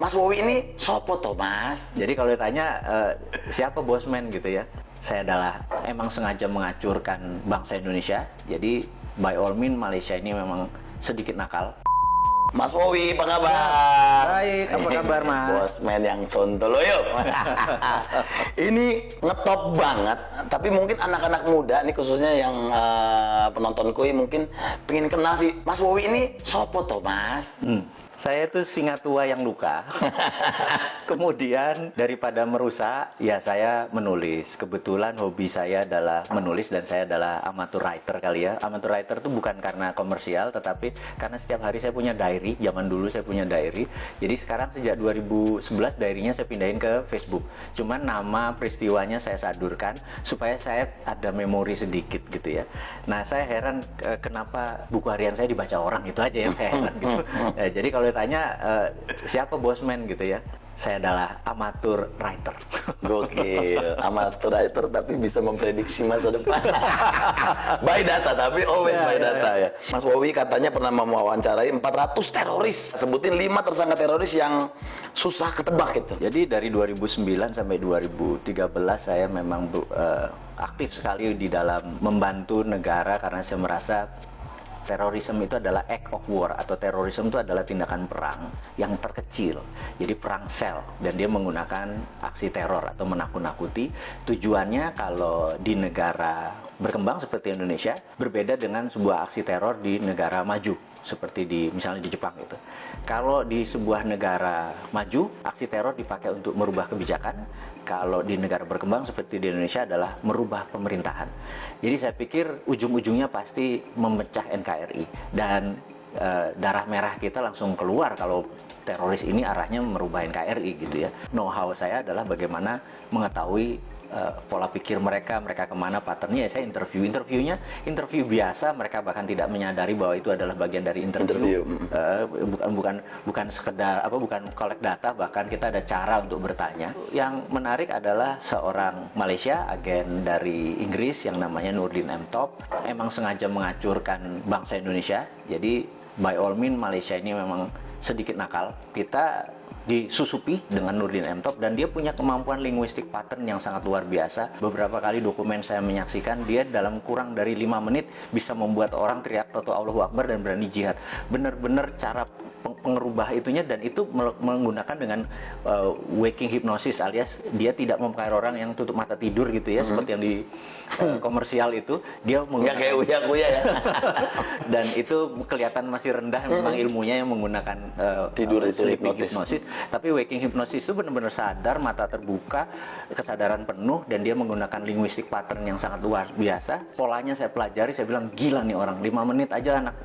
Mas Wowi ini sopo toh Mas? Jadi kalau ditanya siapa Bosman gitu ya, saya adalah emang sengaja mengacurkan bangsa Indonesia. Jadi by all means Malaysia ini memang sedikit nakal. Mas Wowi, apa kabar? Baik, apa kabar Mas? Bosman yang sontoloyo. Ini ngetop banget, tapi mungkin anak-anak muda nih khususnya yang penontonku mungkin pengen kenal sih. Mas Wowi ini sopo toh Mas? Saya itu singa tua yang luka. Kemudian daripada merusak, ya saya menulis. Kebetulan hobi saya adalah menulis dan saya adalah amateur writer kali ya. Amateur writer itu bukan karena komersial, tetapi karena setiap hari saya punya diary. Zaman dulu saya punya diary. Jadi sekarang sejak 2011 diary-nya saya pindahin ke Facebook. Cuman nama peristiwanya saya sadurkan supaya saya ada memori sedikit gitu ya. Nah saya heran kenapa buku harian saya dibaca orang, itu aja yang saya heran gitu. Jadi kalau ditanya siapa Bosman gitu ya, saya adalah amateur writer. Gokil, amateur writer tapi bisa memprediksi masa depan. By data, tapi always by data ya. Mas Wowi katanya pernah mewawancarai 400 teroris. Sebutin 5 tersangka teroris yang susah ketebak gitu. Jadi dari 2009 sampai 2013 saya memang aktif sekali di dalam membantu negara karena saya merasa terorisme itu adalah act of war, atau terorisme itu adalah tindakan perang yang terkecil. Jadi perang sel, dan dia menggunakan aksi teror atau menakut-nakuti. Tujuannya kalau di negara berkembang seperti Indonesia berbeda dengan sebuah aksi teror di negara maju seperti misalnya di Jepang gitu. Kalau di sebuah negara maju, aksi teror dipakai untuk merubah kebijakan. Kalau di negara berkembang seperti di Indonesia adalah merubah pemerintahan. Jadi saya pikir ujung-ujungnya pasti memecah NKRI, dan darah merah kita langsung keluar kalau teroris ini arahnya merubah NKRI gitu ya. Know-how saya adalah bagaimana mengetahui pola pikir mereka kemana, patternnya. Saya interview biasa, mereka bahkan tidak menyadari bahwa itu adalah bagian dari interview. Bukan sekedar bukan collect data, bahkan kita ada cara untuk bertanya. Yang menarik adalah seorang Malaysia, agen dari Inggris yang namanya Nurdin M. Top, emang sengaja mengacurkan bangsa Indonesia. Jadi by all means Malaysia ini memang sedikit nakal. Kita disusupi dengan Nurdin M. Top, dan dia punya kemampuan linguistik pattern yang sangat luar biasa. Beberapa kali dokumen saya menyaksikan, dia dalam kurang dari 5 menit bisa membuat orang teriak Toto Allahu Akbar dan berani jihad. Bener-bener cara pengerubah itunya, dan itu menggunakan dengan waking hypnosis, alias dia tidak memakai orang yang tutup mata tidur gitu ya, seperti yang di komersial itu. Dia menggunakan kayak uya-uya ya. Dan itu kelihatan masih rendah memang ilmunya yang menggunakan tidur itu hipnosis. Tapi waking hypnosis itu benar-benar sadar, mata terbuka, kesadaran penuh, dan dia menggunakan linguistik pattern yang sangat luar biasa. Polanya saya pelajari, saya bilang gila nih orang, 5 menit aja anak.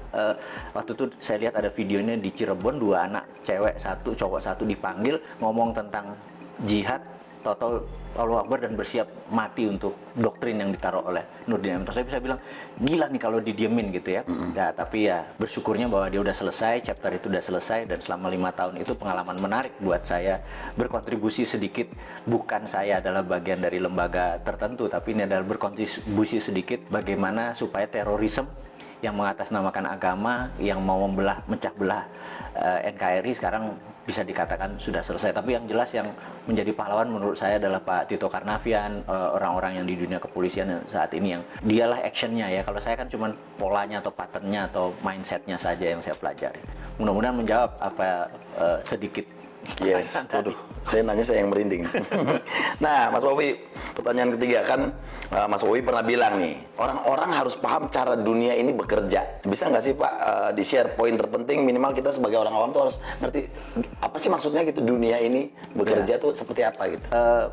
Waktu itu saya lihat ada videonya di Cirebon, 2 anak, cewek 1, cowok 1 dipanggil ngomong tentang jihad, Toto Allahu Akbar, dan bersiap mati untuk doktrin yang ditaruh oleh Nurdin M. Top. Saya bisa bilang gila nih kalau didiemin gitu ya. Nah, tapi ya bersyukurnya bahwa dia udah selesai, chapter itu udah selesai, dan selama 5 tahun itu pengalaman menarik buat saya, berkontribusi sedikit. Bukan saya adalah bagian dari lembaga tertentu, tapi ini adalah berkontribusi sedikit bagaimana supaya terorisme yang mengatasnamakan agama, yang mau mecah belah NKRI sekarang bisa dikatakan sudah selesai. Tapi yang jelas yang menjadi pahlawan menurut saya adalah Pak Tito Karnavian, orang-orang yang di dunia kepolisian saat ini, yang dialah actionnya ya. Kalau saya kan cuma polanya atau patternnya atau mindsetnya saja yang saya pelajari. Mudah-mudahan menjawab apa sedikit. Yes, waduh, saya nanya saya yang merinding. Nah, Mas Wowi, pertanyaan ketiga kan, Mas Wowi pernah bilang nih, orang-orang harus paham cara dunia ini bekerja. Bisa nggak sih Pak di-share poin terpenting, minimal kita sebagai orang awam tuh harus ngerti apa sih maksudnya gitu, dunia ini bekerja tuh seperti apa gitu?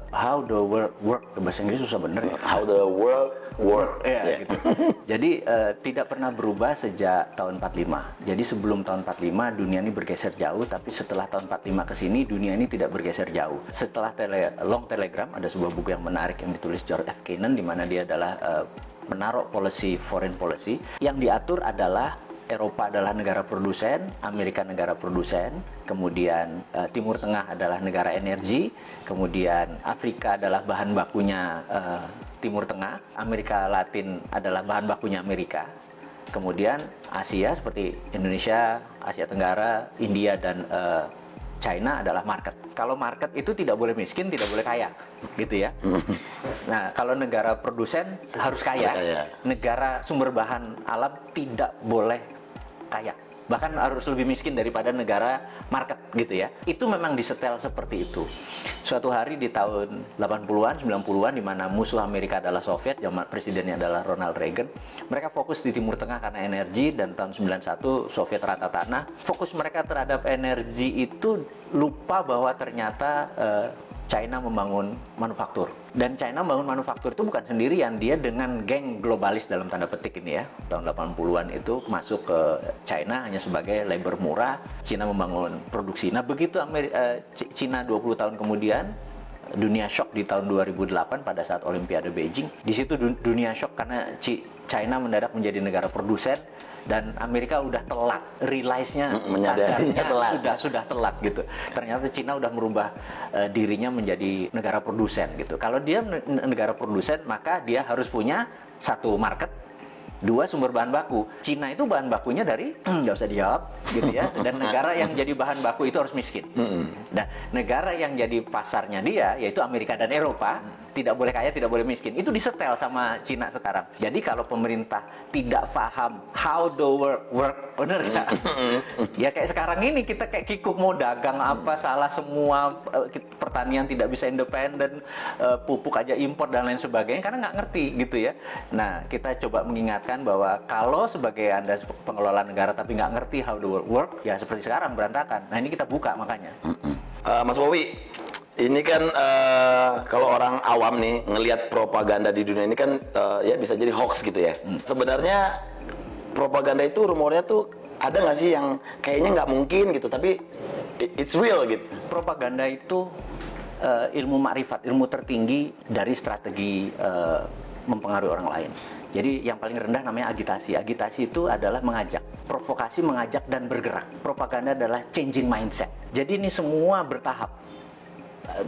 How the world work, bahasa Inggris susah bener ya. How the world work. Gitu. Jadi tidak pernah berubah sejak tahun 45. Jadi sebelum tahun 45 dunia ini bergeser jauh, tapi setelah tahun 45 ke sini dunia ini tidak bergeser jauh. Setelah Long Telegram, ada sebuah buku yang menarik yang ditulis George F. Kennan, di mana dia adalah menaruh foreign policy yang diatur adalah Eropa adalah negara produsen, Amerika negara produsen, kemudian Timur Tengah adalah negara energi, kemudian Afrika adalah bahan bakunya Timur Tengah, Amerika Latin adalah bahan bakunya Amerika, kemudian Asia seperti Indonesia, Asia Tenggara, India, dan China adalah market. Kalau market itu tidak boleh miskin, tidak boleh kaya, gitu ya. Nah, kalau negara produsen harus kaya. Negara sumber bahan alam tidak boleh kaya. Bahkan harus lebih miskin daripada negara market, gitu ya. Itu memang disetel seperti itu. Suatu hari di tahun 80-an, 90-an, di mana musuh Amerika adalah Soviet, zaman presidennya adalah Ronald Reagan. Mereka fokus di Timur Tengah karena energi, dan tahun 91 Soviet rata tanah. Fokus mereka terhadap energi itu lupa bahwa ternyata China membangun manufaktur. Dan China membangun manufaktur itu bukan sendirian, dia dengan geng globalis dalam tanda petik ini ya. Tahun 80-an itu masuk ke China hanya sebagai labor murah. China membangun produksi. Nah, begitu China 20 tahun kemudian, dunia shock di tahun 2008 pada saat Olimpiade Beijing. Di situ dunia shock karena China mendadak menjadi negara produsen, dan Amerika udah telat, realize-nya, sadarnya sudah telat gitu. Ternyata China udah merubah dirinya menjadi negara produsen gitu. Kalau dia negara produsen, maka dia harus punya satu market, dua sumber bahan baku. Cina itu bahan bakunya dari nggak usah dijawab gitu ya. Dan negara yang jadi bahan baku itu harus miskin. Dan negara yang jadi pasarnya dia yaitu Amerika dan Eropa tidak boleh kaya, tidak boleh miskin. Itu disetel sama Cina sekarang. Jadi kalau pemerintah tidak paham how the work, bener ya? Ya kayak sekarang ini kita kayak kikuk mau dagang apa salah semua, pertanian tidak bisa independen, pupuk aja impor dan lain sebagainya karena nggak ngerti gitu ya. Nah, kita coba mengingatkan bahwa kalau sebagai Anda pengelola negara tapi nggak ngerti how the work, ya seperti sekarang berantakan. Nah, ini kita buka makanya. Mas Wowi, ini kan kalau orang awam nih ngelihat propaganda di dunia ini kan ya bisa jadi hoax gitu ya. Sebenarnya propaganda itu rumornya tuh ada nggak sih yang kayaknya nggak mungkin gitu, tapi it's real gitu. Propaganda itu ilmu makrifat, ilmu tertinggi dari strategi mempengaruhi orang lain. Jadi yang paling rendah namanya agitasi. Agitasi itu adalah mengajak. Provokasi mengajak dan bergerak. Propaganda adalah changing mindset. Jadi ini semua bertahap.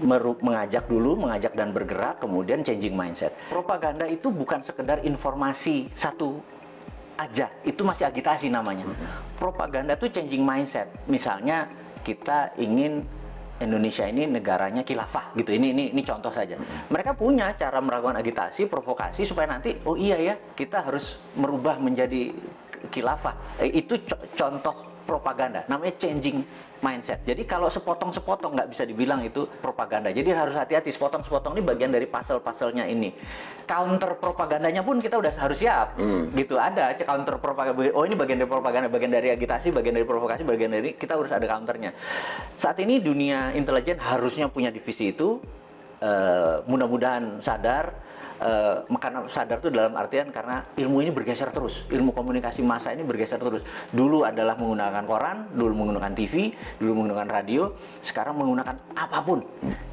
Mengajak dulu, mengajak dan bergerak, kemudian changing mindset. Propaganda itu bukan sekedar informasi satu aja, itu masih agitasi namanya. Propaganda itu changing mindset. Misalnya kita ingin Indonesia ini negaranya khilafah gitu. Ini contoh saja. Mereka punya cara melakukan agitasi, provokasi supaya nanti oh iya ya, kita harus merubah menjadi khilafah. Itu contoh propaganda, namanya changing mindset. Jadi kalau sepotong-sepotong nggak bisa dibilang itu propaganda. Jadi harus hati-hati, sepotong-sepotong ini bagian dari pasal-pasalnya ini. Counter propagandanya pun kita udah harus siap. Gitu, ada counter propaganda. Oh, ini bagian dari propaganda, bagian dari agitasi, bagian dari provokasi, bagian dari kita harus ada counternya. Saat ini dunia intelijen harusnya punya divisi itu. Mudah-mudahan sadar. Karena sadar itu dalam artian karena ilmu ini bergeser terus, ilmu komunikasi massa ini bergeser terus. Dulu adalah menggunakan koran, dulu menggunakan TV, dulu menggunakan radio, sekarang menggunakan apapun.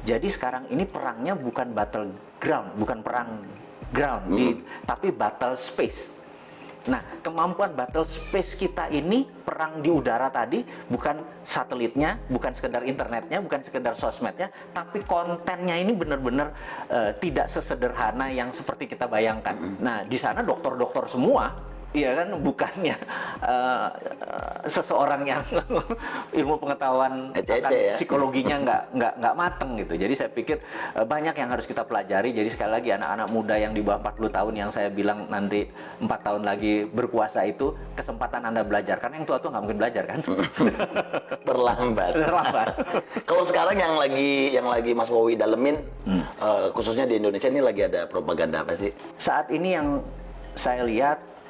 Jadi sekarang ini perangnya bukan battle ground, bukan perang ground, tapi battle space. Nah, kemampuan battle space kita ini, perang di udara tadi, bukan satelitnya, bukan sekedar internetnya, bukan sekedar sosmednya, tapi kontennya ini benar-benar tidak sesederhana yang seperti kita bayangkan. Nah, di sana dokter-dokter semua, iya kan, bukannya seseorang yang ilmu pengetahuan akan psikologinya nggak mateng gitu. Jadi saya pikir banyak yang harus kita pelajari. Jadi sekali lagi anak-anak muda yang di bawah 40 tahun yang saya bilang nanti 4 tahun lagi berkuasa itu kesempatan Anda belajar. Karena yang tua-tua nggak mungkin belajar kan. Terlambat. Kalau sekarang yang lagi Mas Wowi dalemin, khususnya di Indonesia ini lagi ada propaganda apa sih? Saat ini yang saya lihat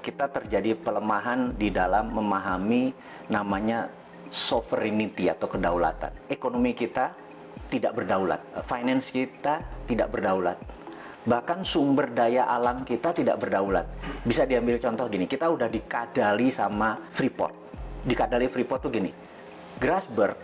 kita terjadi pelemahan di dalam memahami namanya sovereignty atau kedaulatan. Ekonomi kita tidak berdaulat, finance kita tidak berdaulat, bahkan sumber daya alam kita tidak berdaulat. Bisa diambil contoh gini, kita udah dikadali sama Freeport. Dikadali Freeport tuh gini, Grasberg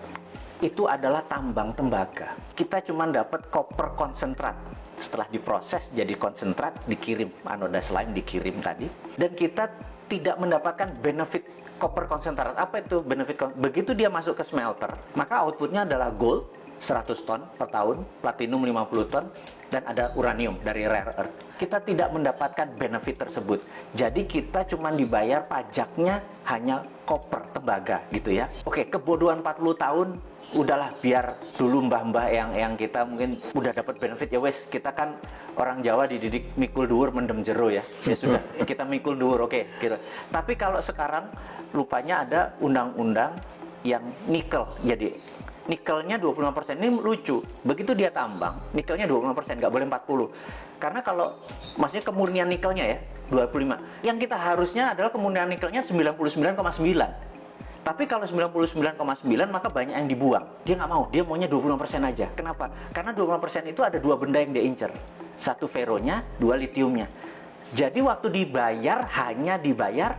itu adalah tambang tembaga. Kita cuma dapat koper konsentrat. Setelah diproses jadi konsentrat, dikirim anoda slime, dikirim tadi, dan kita tidak mendapatkan benefit koper konsentrat. Apa itu benefit? Begitu dia masuk ke smelter, maka outputnya adalah gold, 100 ton per tahun, platinum 50 ton, dan ada uranium dari rare earth. Kita tidak mendapatkan benefit tersebut. Jadi kita cuma dibayar pajaknya hanya koper, tembaga gitu ya. Oke, kebodohan 40 tahun, udahlah biar dulu mbah-mbah yang kita mungkin udah dapat benefit ya wes, kita kan orang Jawa dididik mikul dhuwur mendem jero ya. Ya sudah, kita mikul dhuwur, oke gitu. Tapi kalau sekarang rupanya ada undang-undang yang nikel, jadi nikelnya 25%. Ini lucu, begitu dia tambang, nikelnya 25%, nggak boleh 40. Karena kalau, maksudnya kemurnian nikelnya ya, 25. Yang kita harusnya adalah kemurnian nikelnya 99,9. Tapi kalau 99,9 maka banyak yang dibuang. Dia nggak mau, dia maunya 25% aja. Kenapa? Karena 25% itu ada dua benda yang dia incer. Satu feronya, dua litiumnya. Jadi waktu dibayar, hanya dibayar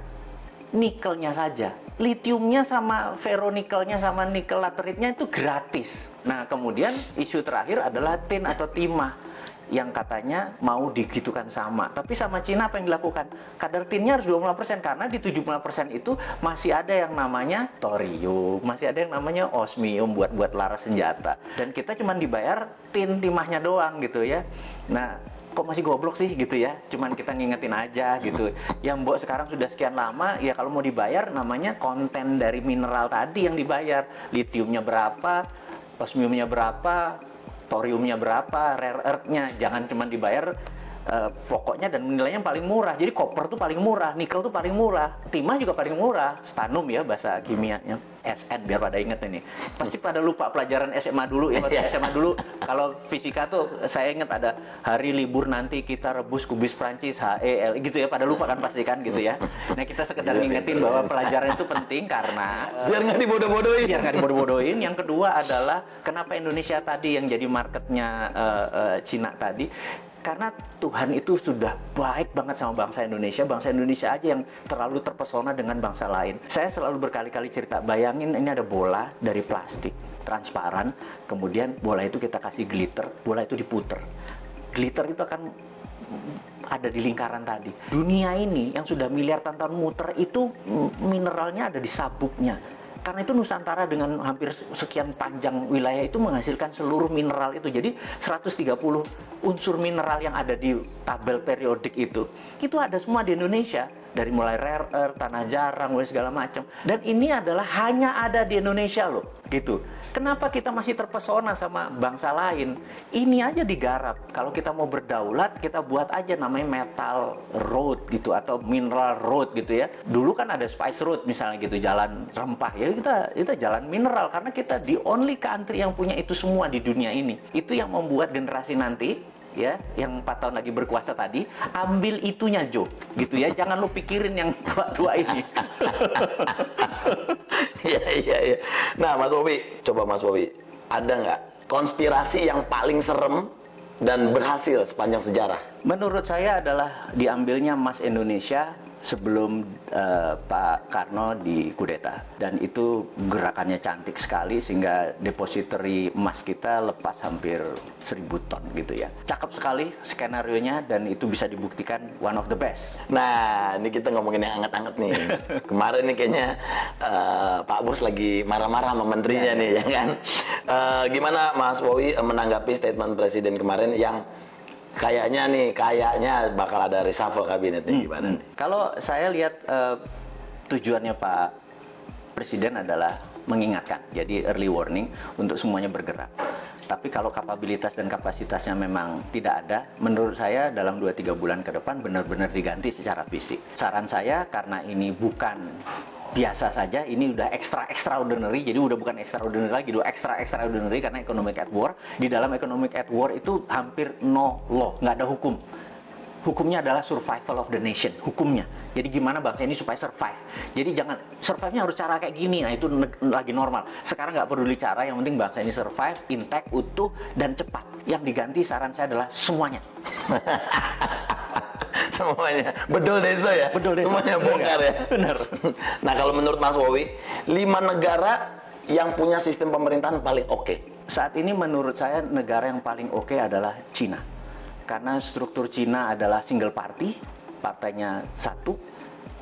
nikelnya saja. Litiumnya sama feronikelnya sama nikel lateritnya itu gratis. Nah, kemudian isu terakhir adalah tin atau timah yang katanya mau digitukan sama. Tapi sama Cina apa yang dilakukan? Kadar tinnya harus 25% karena di 70% itu masih ada yang namanya thorium, masih ada yang namanya osmium buat laras senjata. Dan kita cuma dibayar tin timahnya doang gitu ya. Nah, kok masih goblok sih gitu ya, cuman kita ngingetin aja gitu. Yang mbok sekarang sudah sekian lama, ya kalau mau dibayar namanya konten dari mineral tadi yang dibayar. Litiumnya berapa, osmiumnya berapa, thoriumnya berapa, rare earth-nya. Jangan cuma dibayar pokoknya dan nilainya yang paling murah. Jadi koper tuh paling murah, nikel tuh paling murah, timah juga paling murah, stanum ya bahasa kimianya, SN biar pada inget ini. Pasti pada lupa pelajaran SMA dulu ya, SMA dulu kalau fisika tuh saya inget ada hari libur nanti kita rebus kubis Prancis HEL gitu ya, pada lupa kan pasti kan gitu ya. Nah kita sekedar ngingetin bahwa pelajaran itu penting karena biar nggak dibodoh-bodohin. Biar nggak dibodoh-bodohin. Yang kedua adalah kenapa Indonesia tadi yang jadi marketnya Cina tadi. Karena Tuhan itu sudah baik banget sama bangsa Indonesia aja yang terlalu terpesona dengan bangsa lain. Saya selalu berkali-kali cerita, bayangin ini ada bola dari plastik, transparan, kemudian bola itu kita kasih glitter, bola itu diputer. Glitter itu akan ada di lingkaran tadi. Dunia ini yang sudah miliar tahun muter itu mineralnya ada di sabuknya. Karena itu Nusantara dengan hampir sekian panjang wilayah itu menghasilkan seluruh mineral itu. Jadi 130 unsur mineral yang ada di tabel periodik itu ada semua di Indonesia. Dari mulai rare earth, tanah jarang, segala macam. Dan ini adalah hanya ada di Indonesia loh, gitu. Kenapa kita masih terpesona sama bangsa lain? Ini aja digarap. Kalau kita mau berdaulat, kita buat aja namanya metal road gitu atau mineral road gitu ya. Dulu kan ada spice road misalnya gitu, jalan rempah ya, kita jalan mineral karena kita the only country yang punya itu semua di dunia ini. Itu yang membuat generasi nanti ya, yang 4 tahun lagi berkuasa tadi, ambil itunya Jo, gitu ya. Jangan lu pikirin yang tua-tua ini. Iya. Nah, Mas Bobi, coba Mas Bobi, ada nggak konspirasi yang paling serem dan berhasil sepanjang sejarah? Menurut saya adalah diambilnya emas Indonesia sebelum Pak Karno dikudeta, dan itu gerakannya cantik sekali sehingga depository emas kita lepas hampir 1000 ton gitu ya. Cakep sekali skenarionya dan itu bisa dibuktikan one of the best. Nah, ini kita ngomongin yang anget-anget nih. Kemarin nih kayaknya Pak Bos lagi marah-marah sama menterinya nih ya kan. Gimana Mas Bowi menanggapi statement Presiden kemarin yang kayaknya bakal ada reshuffle kabinetnya gimana nih? Kalau saya lihat tujuannya Pak Presiden adalah mengingatkan, jadi early warning untuk semuanya bergerak. Tapi kalau kapabilitas dan kapasitasnya memang tidak ada, menurut saya dalam 2-3 bulan ke depan benar-benar diganti secara fisik. Saran saya, karena ini bukan biasa saja, ini udah extraordinary, jadi udah bukan extraordinary lagi, udah extraordinary karena economic at war. Di dalam economic at war itu hampir no law, nggak ada hukum. Hukumnya adalah survival of the nation, hukumnya. Jadi gimana bangsa ini supaya survive. Jadi jangan, survive-nya harus cara kayak gini, nah itu lagi normal. Sekarang nggak peduli cara, yang penting bangsa ini survive, intact, utuh, dan cepat. Yang diganti saran saya adalah semuanya. Semuanya bedol desa ya, semuanya bongkar ya. Benar. Nah, kalau menurut Mas Wowi, 5 negara yang punya sistem pemerintahan paling oke. Saat ini menurut saya negara yang paling oke adalah Cina, karena struktur Cina adalah single party, partainya satu,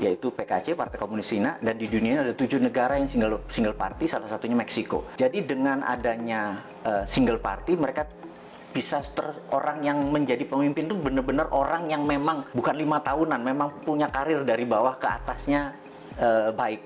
yaitu PKC, Partai Komunis Cina, dan di dunia ada 7 negara yang single party, salah satunya Meksiko. Jadi dengan adanya single party, mereka bisa orang yang menjadi pemimpin itu benar-benar orang yang memang bukan 5 tahunan, memang punya karir dari bawah ke atasnya baik.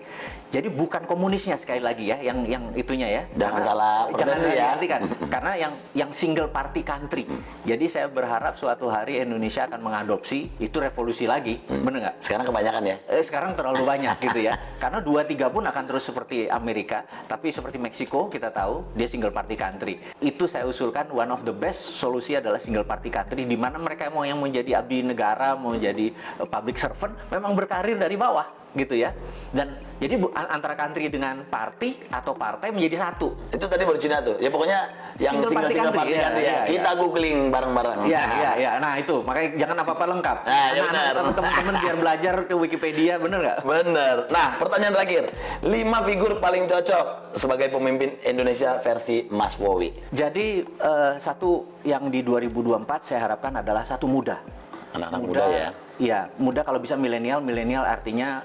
Jadi bukan komunisnya, sekali lagi ya, yang itunya ya. Jangan salah persepsi ya. Kan? Karena yang single party country. Jadi saya berharap suatu hari Indonesia akan mengadopsi itu, revolusi lagi, bener nggak? Sekarang kebanyakan ya. Sekarang terlalu banyak gitu ya. Karena 2-3 pun akan terus seperti Amerika, tapi seperti Meksiko kita tahu dia single party country. Itu saya usulkan one of the best solusi adalah single party country, di mana mereka mau yang menjadi abdi negara, mau jadi public servant, memang berkarir dari bawah gitu ya. Dan jadi antara country dengan party atau partai menjadi satu. Itu tadi baru Cina tuh. Ya pokoknya yang single party country ya. Kita googling bareng-bareng. Iya. Nah itu, makanya jangan apa-apa lengkap. Nah, ya benar. Teman-teman biar belajar ke Wikipedia, bener nggak? Bener. Nah, pertanyaan terakhir. 5 figur paling cocok sebagai pemimpin Indonesia versi Mas Wowi. Jadi satu yang di 2024 saya harapkan adalah satu muda. Anak-anak muda ya. Iya, muda kalau bisa milenial. Milenial artinya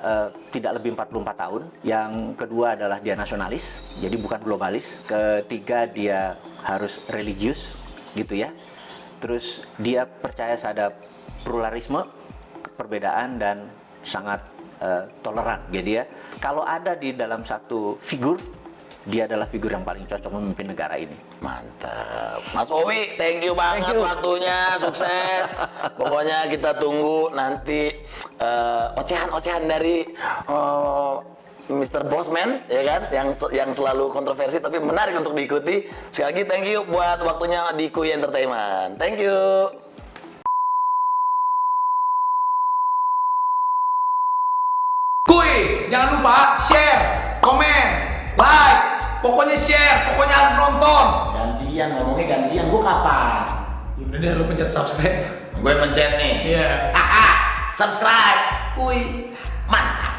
tidak lebih 44 tahun. Yang kedua adalah dia nasionalis, jadi bukan globalis. Ketiga dia harus religius, gitu ya. Terus dia percaya terhadap pluralisme, perbedaan, dan sangat toleran. Jadi ya, kalau ada di dalam satu figur, dia adalah figur yang paling cocok memimpin negara ini. Mantap. Mas Wowi, thank you banget waktunya, sukses. Pokoknya kita tunggu nanti ocehan-ocehan dari Mr. Bossman, ya kan, yang selalu kontroversi tapi menarik untuk diikuti. Sekali lagi thank you buat waktunya di Kuy Entertainment. Thank you. Kuy, jangan lupa share, komen, like, pokoknya share, pokoknya harus nonton. Gantian, ngomongnya gantian, gue kapan? Udah deh, lu pencet subscribe. Gue mencet nih. Iya. Subscribe. Kuy. Mantap.